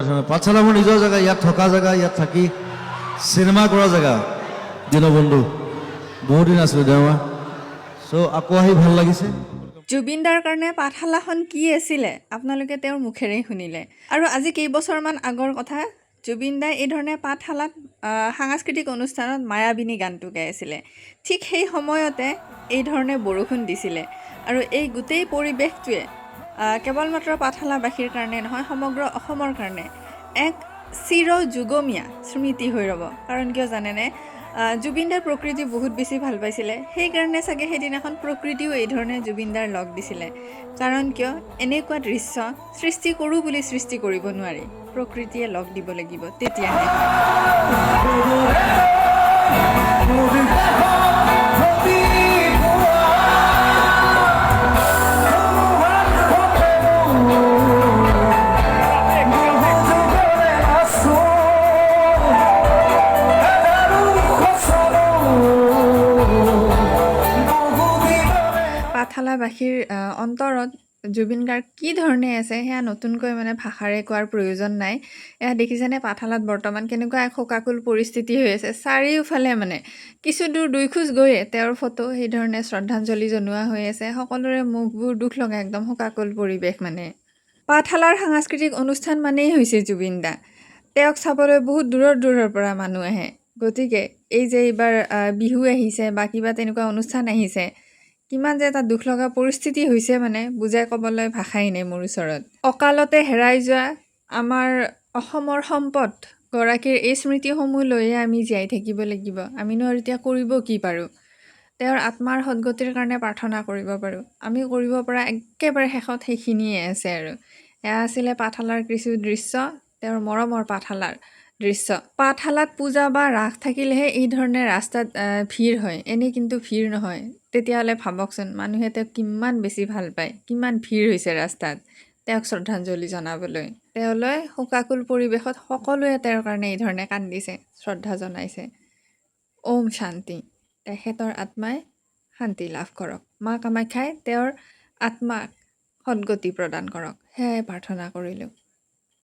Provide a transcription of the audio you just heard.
পাঠশালা মোৰ নিজৰ জেগা, ইয়াত থকা জেগা, ইয়াত থাকি চিনেমা কৰা জেগা। দীনবন্ধু বহুত দিন আছিলোঁ দেওমাৰ, চ' আকৌ আহি ভাল লাগিছে। জুবিন দাৰ কাৰণে পাঠশালাখন কি আছিলে আপোনালোকে তেওঁৰ মুখেৰেই শুনিলে। আৰু আজি কেইবছৰমান আগৰ কথা, জুবিন দাই এই ধৰণে পাঠশালাত সাংস্কৃতিক অনুষ্ঠানত মায়াবিনী গানটো গাই আছিলে। ঠিক সেই সময়তে এই ধৰণে বৰষুণ দিছিলে আৰু এই গোটেই পৰিৱেশটোৱে কেৱল মাত্ৰ পাঠশালাবাসীৰ কাৰণে নহয়, সমগ্ৰ অসমৰ কাৰণে এক চিৰযুগমীয়া স্মৃতি হৈ ৰ'ব। কাৰণ কিয় জানেনে, জুবিন দাৰ প্ৰকৃতি বহুত বেছি ভাল পাইছিলে, সেইকাৰণে চাগে সেইদিনাখন প্ৰকৃতিও এই ধৰণে জুবিন দাৰ লগ দিছিলে। কাৰণ কিয় এনেকুৱা দৃশ্য সৃষ্টি কৰোঁ বুলি সৃষ্টি কৰিব নোৱাৰি, প্ৰকৃতিয়ে লগ দিব লাগিব, তেতিয়াহে। পাঠশালাবাসীৰ অন্তৰত জুবিন গাৰ্গ কি ধৰণে আছে সেয়া নতুনকৈ ভাষাৰে কোৱাৰ প্ৰয়োজন নাই। এয়া দেখিছেনে পাঠশালাত বৰ্তমান কেনেকুৱা এক শোকাকুল পৰিস্থিতি হৈ আছে। চাৰিওফালে কিছু দূৰ 2 খোজ গৈয়ে তেওঁৰ ফটো সেই ধৰণে শ্ৰদ্ধাঞ্জলি জনোৱা হৈ আছে। সকলোৰে মুখবোৰ দুখ লগা, একদম শোকাকুল পৰিৱেশ। পাঠশালাৰ সাংস্কৃতিক অনুষ্ঠান মানেই হৈছে জুবিন দা। তেওঁক চাবলৈ বহুত দূৰৰ পৰা মানুহ আহে। গতিকে এই যে এইবাৰ বিহু আহিছে বা কিবা তেনেকুৱা অনুষ্ঠান আহিছে, কিমান যে এটা দুখ লগা পৰিস্থিতি হৈছে বুজাই ক'বলৈ ভাষাই নাই মোৰ ওচৰত। অকালতে হেৰাই যোৱা আমাৰ অসমৰ সম্পদ গৰাকীৰ এই স্মৃতিসমূহ লৈয়ে আমি জীয়াই থাকিব লাগিব। আমিনো আৰু এতিয়া কৰিব কি পাৰোঁ? তেওঁৰ আত্মাৰ সদ্গতিৰ কাৰণে প্ৰাৰ্থনা কৰিব পাৰোঁ। আমি কৰিব পৰা একেবাৰে শেষত সেইখিনিয়ে আছে আৰু। এয়া আছিলে পাঠশালাৰ কিছু দৃশ্য, তেওঁৰ মৰমৰ পাঠশালাৰ দৃশ্য। পাঠশালাত পূজা বা ৰাস থাকিলেহে এই ধৰণে ৰাস্তাত ভিৰ হয়, এনেই কিন্তু ভিৰ নহয়। তেতিয়াহ'লে ভাবকচোন, মানুহে তেওঁক কিমান বেছি ভাল পায়, কিমান ভিৰ হৈছে ৰাস্তাত তেওঁক শ্ৰদ্ধাঞ্জলি জনাবলৈ। তেওঁলৈ শোকাকুল পৰিৱেশত সকলোৱে তেওঁৰ কাৰণে এই ধৰণে কান্দিছে, শ্ৰদ্ধা জনাইছে। ওম শান্তি। তেখেতৰ আত্মাই শান্তি লাভ কৰক। মা কামাখ্যাই তেওঁৰ আত্মাক সদ্গতি প্ৰদান কৰক, সেয়াই প্ৰাৰ্থনা কৰিলোঁ।